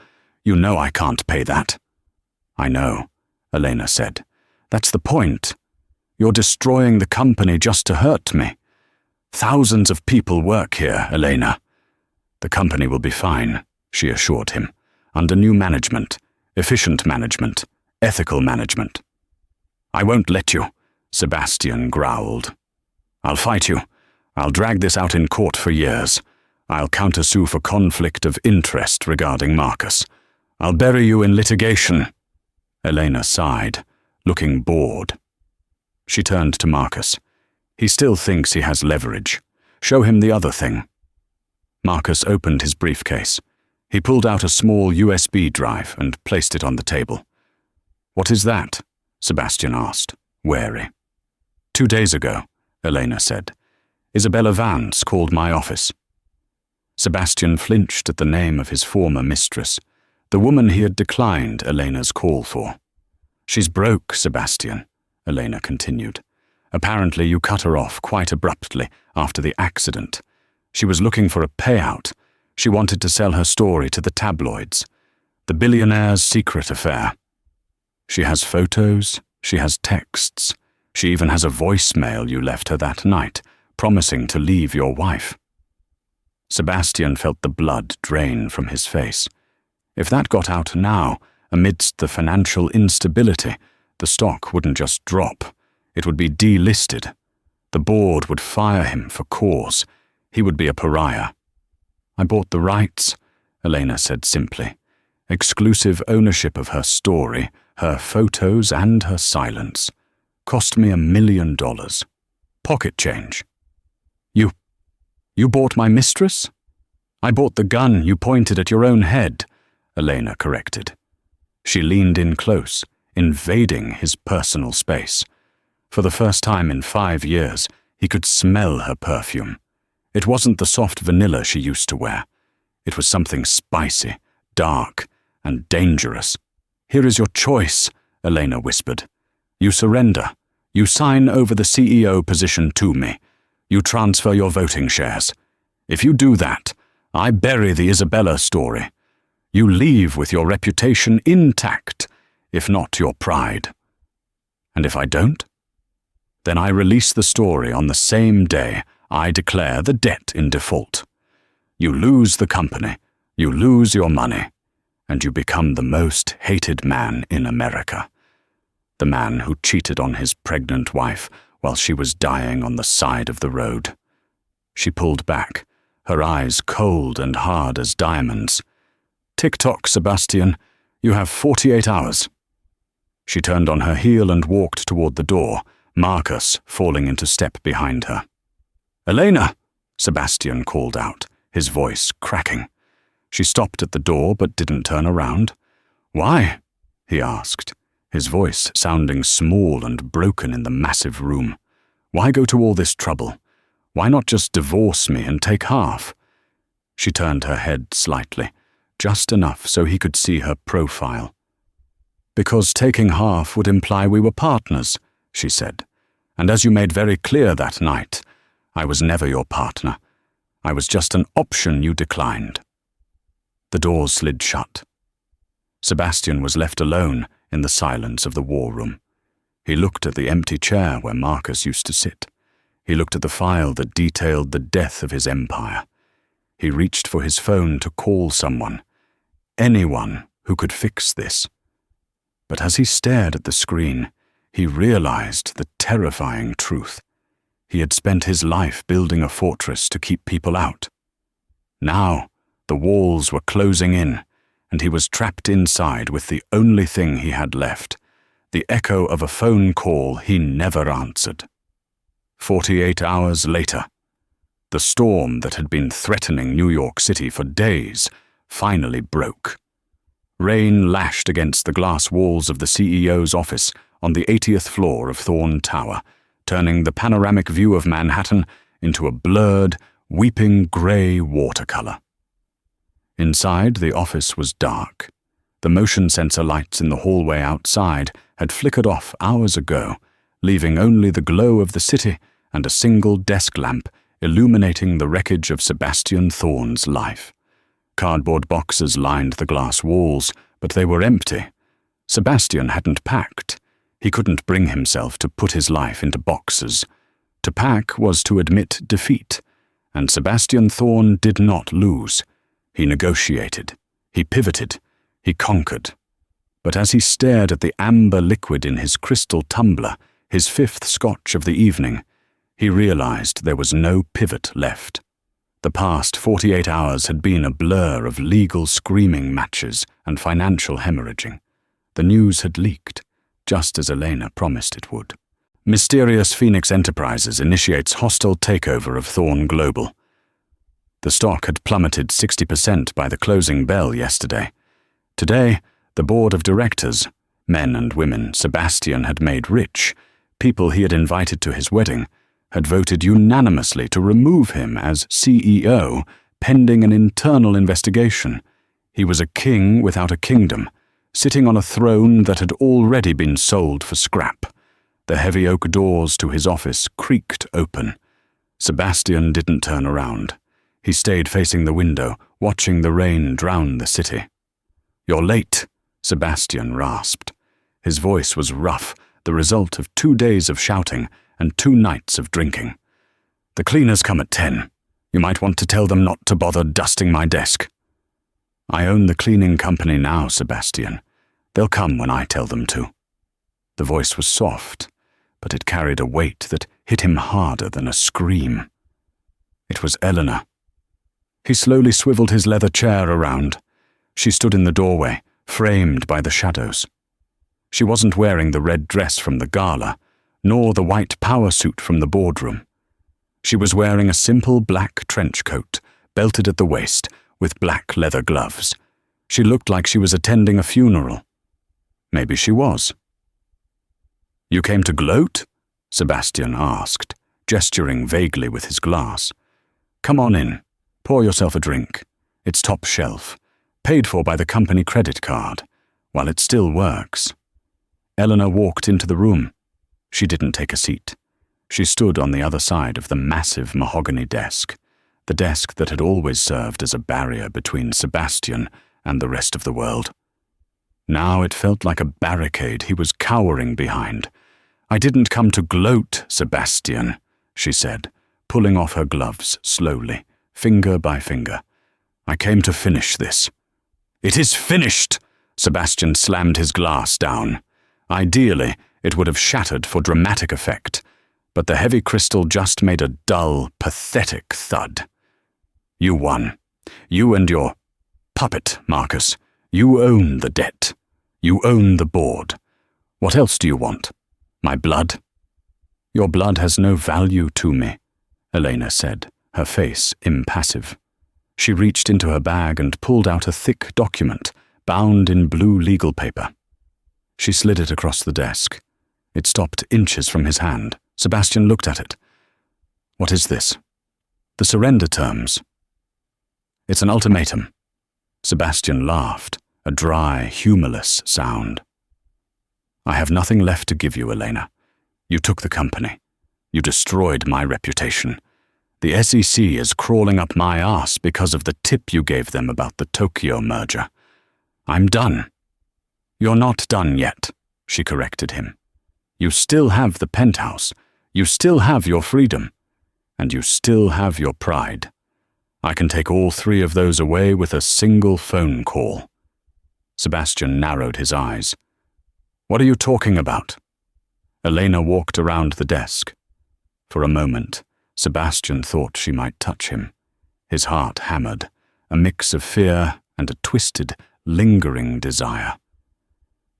You know I can't pay that. I know, Elena said. That's the point. You're destroying the company just to hurt me. Thousands of people work here, Elena. The company will be fine, she assured him, under new management, efficient management, ethical management. I won't let you, Sebastian growled. I'll fight you. I'll drag this out in court for years. I'll countersue for conflict of interest regarding Marcus. I'll bury you in litigation. Elena sighed, looking bored. She turned to Marcus. He still thinks he has leverage. Show him the other thing. Marcus opened his briefcase. He pulled out a small USB drive and placed it on the table. What is that? Sebastian asked, wary. 2 days ago, Elena said, Isabella Vance called my office. Sebastian flinched at the name of his former mistress, the woman he had declined Elena's call for. She's broke, Sebastian, Elena continued. Apparently you cut her off quite abruptly after the accident. She was looking for a payout. She wanted to sell her story to the tabloids. The Billionaire's secret affair. She has photos, she has texts. She even has a voicemail you left her that night, promising to leave your wife. Sebastian felt the blood drain from his face. If that got out now, amidst the financial instability, the stock wouldn't just drop. It would be delisted. The board would fire him for cause. He would be a pariah. I bought the rights, Elena said simply. Exclusive ownership of her story, her photos and her silence. Cost me $1 million. Pocket change. You bought my mistress? I bought the gun you pointed at your own head, Elena corrected. She leaned in close, invading his personal space. For the first time in 5 years, he could smell her perfume. It wasn't the soft vanilla she used to wear. It was something spicy, dark, and dangerous. Here is your choice, Elena whispered. You surrender. You sign over the CEO position to me. You transfer your voting shares. If you do that, I bury the Isabella story. You leave with your reputation intact, if not your pride. And if I don't? Then I release the story on the same day I declare the debt in default. You lose the company, you lose your money, and you become the most hated man in America. The man who cheated on his pregnant wife while she was dying on the side of the road. She pulled back, her eyes cold and hard as diamonds. "Tick-tock, Sebastian. You have 48 hours. She turned on her heel and walked toward the door, Marcus falling into step behind her. "Elena!" Sebastian called out, his voice cracking. She stopped at the door but didn't turn around. "Why?" he asked, his voice sounding small and broken in the massive room. "Why go to all this trouble? Why not just divorce me and take half?" She turned her head slightly, just enough so he could see her profile. "Because taking half would imply we were partners," she said. "And as you made very clear that night, I was never your partner. I was just an option you declined." The doors slid shut. Sebastian was left alone in the silence of the war room. He looked at the empty chair where Marcus used to sit. He looked at the file that detailed the death of his empire. He reached for his phone to call someone, anyone who could fix this. But as he stared at the screen, he realized the terrifying truth. He had spent his life building a fortress to keep people out. Now, the walls were closing in, and he was trapped inside with the only thing he had left, the echo of a phone call he never answered. 48 hours later, the storm that had been threatening New York City for days finally broke. Rain lashed against the glass walls of the CEO's office on the 80th floor of Thorn Tower, turning the panoramic view of Manhattan into a blurred, weeping gray watercolor. Inside, the office was dark. The motion sensor lights in the hallway outside had flickered off hours ago, leaving only the glow of the city and a single desk lamp illuminating the wreckage of Sebastian Thorn's life. Cardboard boxes lined the glass walls, but they were empty. Sebastian hadn't packed. He couldn't bring himself to put his life into boxes. To pack was to admit defeat, and Sebastian Thorn did not lose. He negotiated. He pivoted. He conquered. But as he stared at the amber liquid in his crystal tumbler, his fifth scotch of the evening, he realized there was no pivot left. The past 48 hours had been a blur of legal screaming matches and financial hemorrhaging. The news had leaked, just as Elena promised it would. Mysterious Phoenix Enterprises initiates hostile takeover of Thorn Global. The stock had plummeted 60% by the closing bell yesterday. Today, the board of directors, men and women Sebastian had made rich, people he had invited to his wedding, had voted unanimously to remove him as CEO, pending an internal investigation. He was a king without a kingdom, sitting on a throne that had already been sold for scrap. The heavy oak doors to his office creaked open. Sebastian didn't turn around. He stayed facing the window, watching the rain drown the city. "You're late," Sebastian rasped. His voice was rough, the result of 2 days of shouting and 2 nights of drinking. "The cleaners come at 10. You might want to tell them not to bother dusting my desk." "I own the cleaning company now, Sebastian. They'll come when I tell them to." The voice was soft, but it carried a weight that hit him harder than a scream. It was Eleanor. He slowly swiveled his leather chair around. She stood in the doorway, framed by the shadows. She wasn't wearing the red dress from the gala, nor the white power suit from the boardroom. She was wearing a simple black trench coat, belted at the waist, with black leather gloves. She looked like she was attending a funeral. Maybe she was. "You came to gloat?" Sebastian asked, gesturing vaguely with his glass. "Come on in. Pour yourself a drink. It's top shelf, paid for by the company credit card, while it still works." Eleanor walked into the room. She didn't take a seat. She stood on the other side of the massive mahogany desk, the desk that had always served as a barrier between Sebastian and the rest of the world. Now it felt like a barricade he was cowering behind, I didn't come to gloat, Sebastian, she said, pulling off her gloves slowly, finger by finger. I came to finish this. It is finished! Sebastian slammed his glass down. Ideally, it would have shattered for dramatic effect, but the heavy crystal just made a dull, pathetic thud. You won. You and your puppet, Marcus. You own the debt. You own the board. What else do you want? My blood? Your blood has no value to me, Elena said, her face impassive. She reached into her bag and pulled out a thick document, bound in blue legal paper. She slid it across the desk. It stopped inches from his hand. Sebastian looked at it. What is this? The surrender terms. It's an ultimatum. Sebastian laughed, a dry, humorless sound. I have nothing left to give you, Elena. You took the company. You destroyed my reputation. The SEC is crawling up my ass because of the tip you gave them about the Tokyo merger. I'm done. You're not done yet, she corrected him. You still have the penthouse. You still have your freedom. And you still have your pride. I can take all three of those away with a single phone call. Sebastian narrowed his eyes. What are you talking about? Elena walked around the desk. For a moment, Sebastian thought she might touch him. His heart hammered, a mix of fear and a twisted, lingering desire.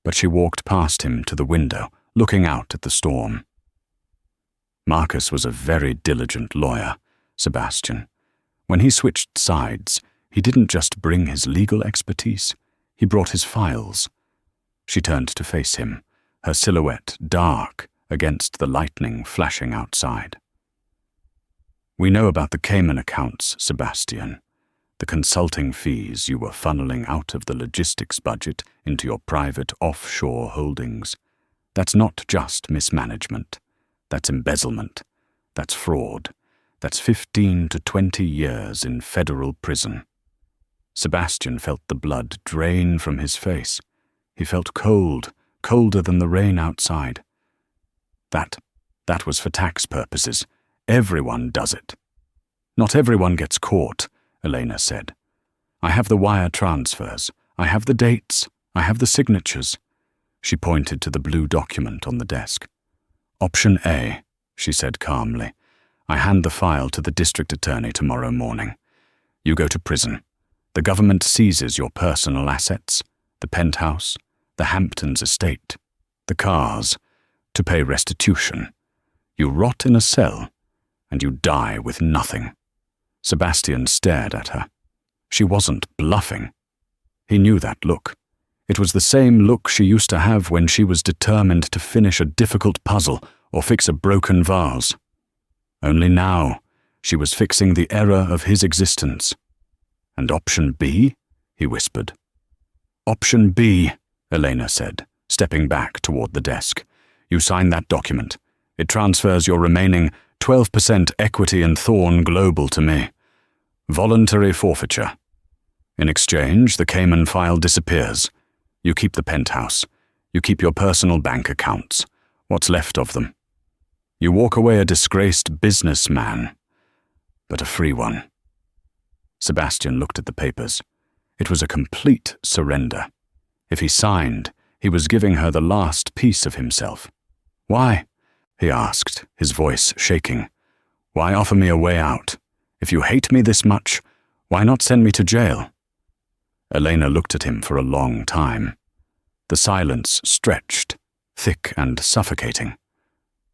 But she walked past him to the window, looking out at the storm. Marcus was a very diligent lawyer, Sebastian. When he switched sides, he didn't just bring his legal expertise, he brought his files. She turned to face him, her silhouette dark against the lightning flashing outside. We know about the Cayman accounts, Sebastian. The consulting fees you were funneling out of the logistics budget into your private offshore holdings. That's not just mismanagement. That's embezzlement. That's fraud. That's 15 to 20 years in federal prison. Sebastian felt the blood drain from his face. He felt cold, colder than the rain outside. That was for tax purposes. Everyone does it. Not everyone gets caught, Elena said. I have the wire transfers. I have the dates. I have the signatures. She pointed to the blue document on the desk. Option A, she said calmly. I hand the file to the district attorney tomorrow morning. You go to prison. The government seizes your personal assets, the penthouse, the Hamptons estate, the cars, to pay restitution. You rot in a cell, and you die with nothing. Sebastian stared at her. She wasn't bluffing. He knew that look. It was the same look she used to have when she was determined to finish a difficult puzzle or fix a broken vase. Only now, she was fixing the error of his existence. And option B? He whispered. Option B, Elena said, stepping back toward the desk. You sign that document. It transfers your remaining 12% equity in Thorn Global to me. Voluntary forfeiture. In exchange, the Cayman file disappears. You keep the penthouse. You keep your personal bank accounts. What's left of them. You walk away a disgraced businessman, but a free one. Sebastian looked at the papers. It was a complete surrender. If he signed, he was giving her the last piece of himself. Why? He asked, his voice shaking. Why offer me a way out? If you hate me this much, why not send me to jail? Elena looked at him for a long time. The silence stretched, thick and suffocating.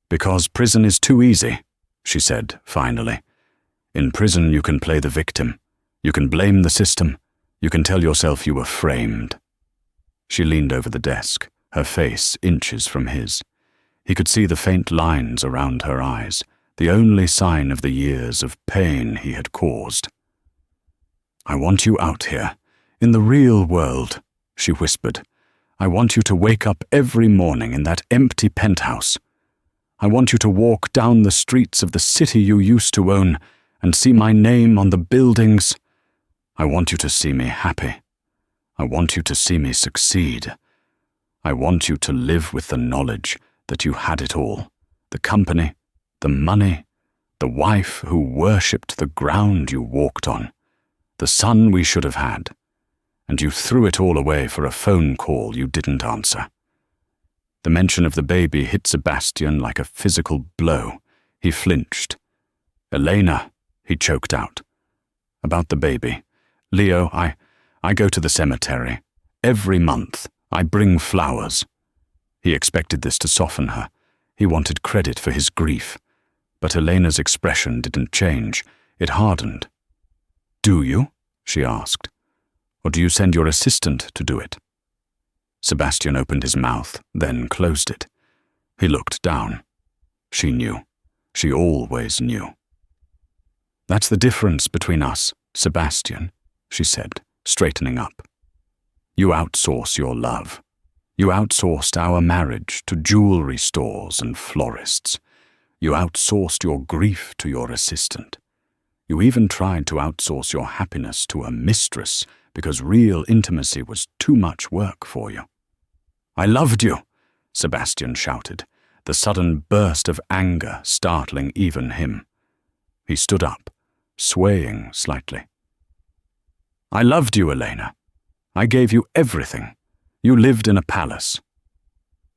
Because prison is too easy, she said finally. In prison you can play the victim. You can blame the system. You can tell yourself you were framed. She leaned over the desk, her face inches from his. He could see the faint lines around her eyes, the only sign of the years of pain he had caused. I want you out here, in the real world, she whispered. I want you to wake up every morning in that empty penthouse. I want you to walk down the streets of the city you used to own and see my name on the buildings. I want you to see me happy. I want you to see me succeed. I want you to live with the knowledge that you had it all. The company, the money, the wife who worshipped the ground you walked on, the son we should have had, and you threw it all away for a phone call you didn't answer. The mention of the baby hit Sebastian like a physical blow. He flinched. "Elena," he choked out. "About the baby. Leo, I go to the cemetery. Every month, I bring flowers." He expected this to soften her. He wanted credit for his grief. But Elena's expression didn't change. It hardened. "Do you?" she asked. "Or do you send your assistant to do it?" Sebastian opened his mouth, then closed it. He looked down. She knew. She always knew. "That's the difference between us, Sebastian," she said, straightening up. "You outsource your love. You outsourced our marriage to jewelry stores and florists. You outsourced your grief to your assistant. You even tried to outsource your happiness to a mistress because real intimacy was too much work for you." "I loved you," Sebastian shouted, the sudden burst of anger startling even him. He stood up, swaying slightly. "I loved you, Elena. I gave you everything. You lived in a palace."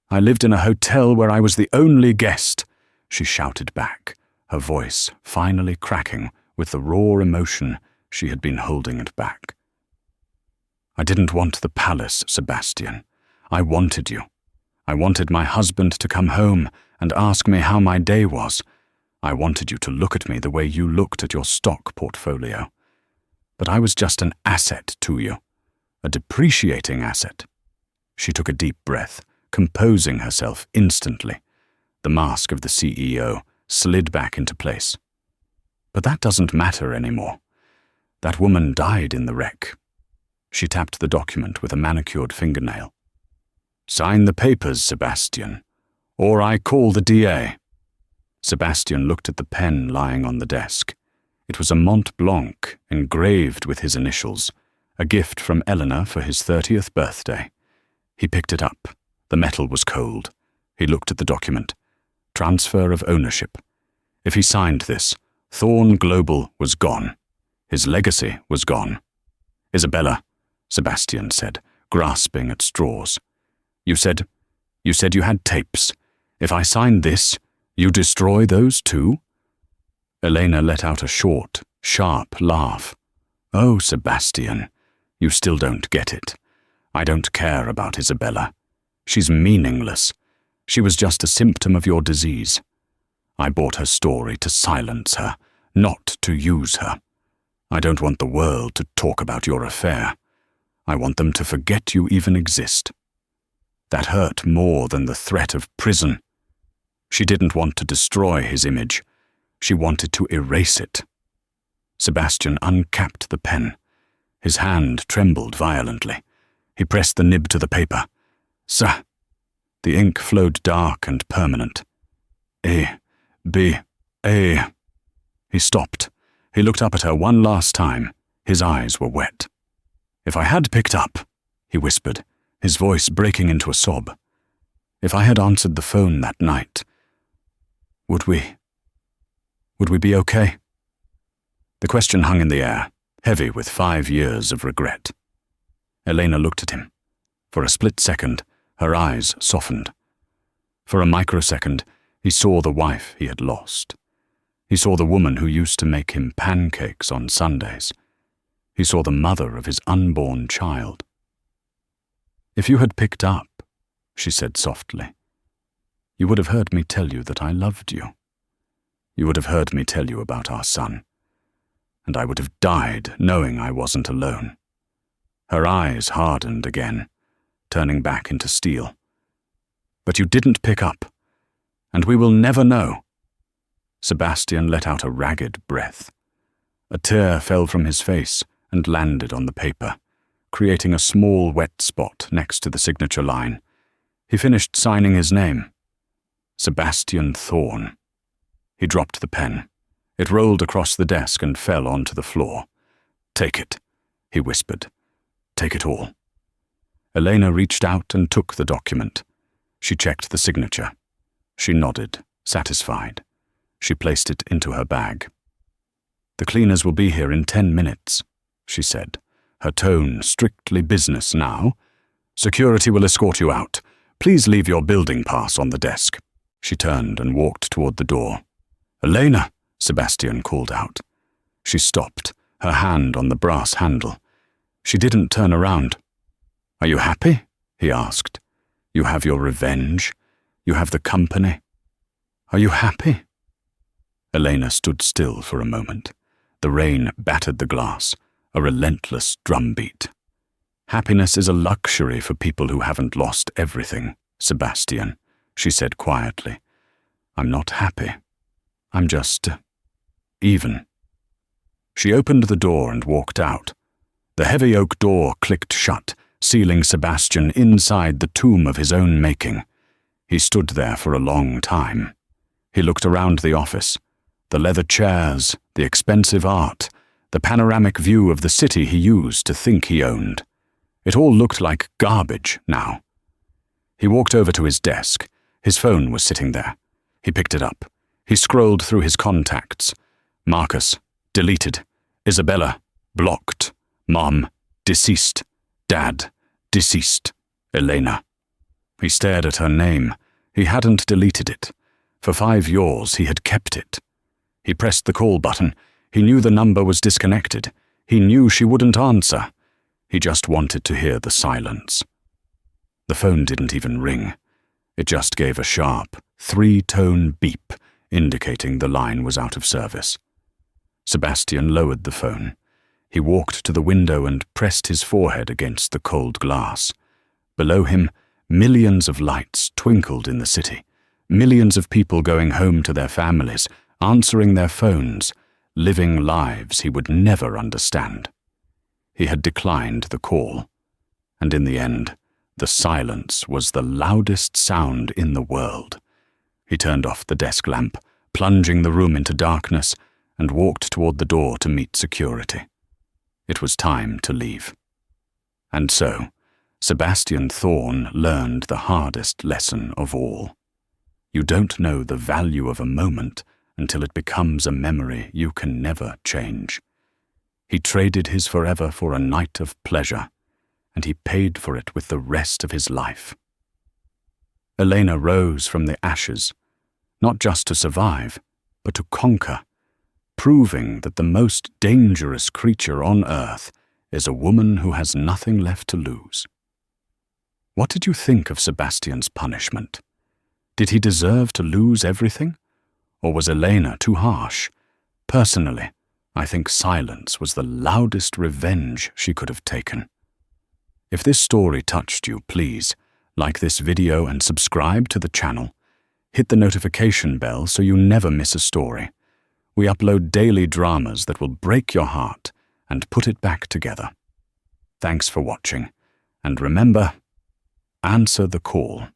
"I lived in a hotel where I was the only guest," she shouted back, her voice finally cracking with the raw emotion she had been holding it back. "I didn't want the palace, Sebastian. I wanted you. I wanted my husband to come home and ask me how my day was. I wanted you to look at me the way you looked at your stock portfolio. But I was just an asset to you, a depreciating asset." She took a deep breath, composing herself instantly. The mask of the CEO slid back into place. "But that doesn't matter anymore. That woman died in the wreck." She tapped the document with a manicured fingernail. "Sign the papers, Sebastian, or I call the DA." Sebastian looked at the pen lying on the desk. It was a Mont Blanc engraved with his initials, a gift from Eleanor for his 30th birthday. He picked it up. The metal was cold. He looked at the document. Transfer of ownership. If he signed this, Thorn Global was gone. His legacy was gone. "Isabella," Sebastian said, grasping at straws. You said you had tapes. If I signed this, you destroy those too?" Elena let out a short, sharp laugh. "Oh, Sebastian, you still don't get it. I don't care about Isabella. She's meaningless. She was just a symptom of your disease. I bought her story to silence her, not to use her. I don't want the world to talk about your affair. I want them to forget you even exist." That hurt more than the threat of prison. She didn't want to destroy his image. She wanted to erase it. Sebastian uncapped the pen. His hand trembled violently. He pressed the nib to the paper. "Sir." The ink flowed dark and permanent. "A, B, A." He stopped. He looked up at her one last time. His eyes were wet. "If I had picked up," he whispered, his voice breaking into a sob. "If I had answered the phone that night, would we be okay?" The question hung in the air, heavy with 5 years of regret. Elena looked at him. For a split second, her eyes softened. For a microsecond, he saw the wife he had lost. He saw the woman who used to make him pancakes on Sundays. He saw the mother of his unborn child. "If you had picked up," she said softly, "you would have heard me tell you that I loved you. You would have heard me tell you about our son. And I would have died knowing I wasn't alone." Her eyes hardened again, turning back into steel. "But you didn't pick up, and we will never know." Sebastian let out a ragged breath. A tear fell from his face and landed on the paper, creating a small wet spot next to the signature line. He finished signing his name. Sebastian Thorn. He dropped the pen. It rolled across the desk and fell onto the floor. "Take it," he whispered. "Take it all." Elena reached out and took the document. She checked the signature. She nodded, satisfied. She placed it into her bag. "The cleaners will be here in 10 minutes, she said, her tone strictly business now. "Security will escort you out. Please leave your building pass on the desk." She turned and walked toward the door. "Elena," Sebastian called out. She stopped, her hand on the brass handle. She didn't turn around. "Are you happy?" he asked. "You have your revenge. You have the company. Are you happy?" Elena stood still for a moment. The rain battered the glass, a relentless drumbeat. "Happiness is a luxury for people who haven't lost everything, Sebastian," she said quietly. "I'm not happy. I'm just even." She opened the door and walked out. The heavy oak door clicked shut, sealing Sebastian inside the tomb of his own making. He stood there for a long time. He looked around the office. The leather chairs, the expensive art, the panoramic view of the city he used to think he owned. It all looked like garbage now. He walked over to his desk. His phone was sitting there. He picked it up. He scrolled through his contacts. Marcus, deleted. Isabella, blocked. Mom, deceased. Dad, deceased. Elena. He stared at her name. He hadn't deleted it. For 5 years he had kept it. He pressed the call button. He knew the number was disconnected. He knew she wouldn't answer. He just wanted to hear the silence. The phone didn't even ring. It just gave a sharp, 3-tone beep, indicating the line was out of service. Sebastian lowered the phone. He walked to the window and pressed his forehead against the cold glass. Below him, millions of lights twinkled in the city. Millions of people going home to their families, answering their phones, living lives he would never understand. He had declined the call, and in the end, the silence was the loudest sound in the world. He turned off the desk lamp, plunging the room into darkness, and walked toward the door to meet security. It was time to leave. And so, Sebastian Thorne learned the hardest lesson of all. You don't know the value of a moment until it becomes a memory you can never change. He traded his forever for a night of pleasure, and he paid for it with the rest of his life. Elena rose from the ashes, not just to survive, but to conquer, proving that the most dangerous creature on earth is a woman who has nothing left to lose. What did you think of Sebastian's punishment? Did he deserve to lose everything? Or was Elena too harsh? Personally, I think silence was the loudest revenge she could have taken. If this story touched you, please like this video and subscribe to the channel. Hit the notification bell so you never miss a story. We upload daily dramas that will break your heart and put it back together. Thanks for watching, and remember, answer the call.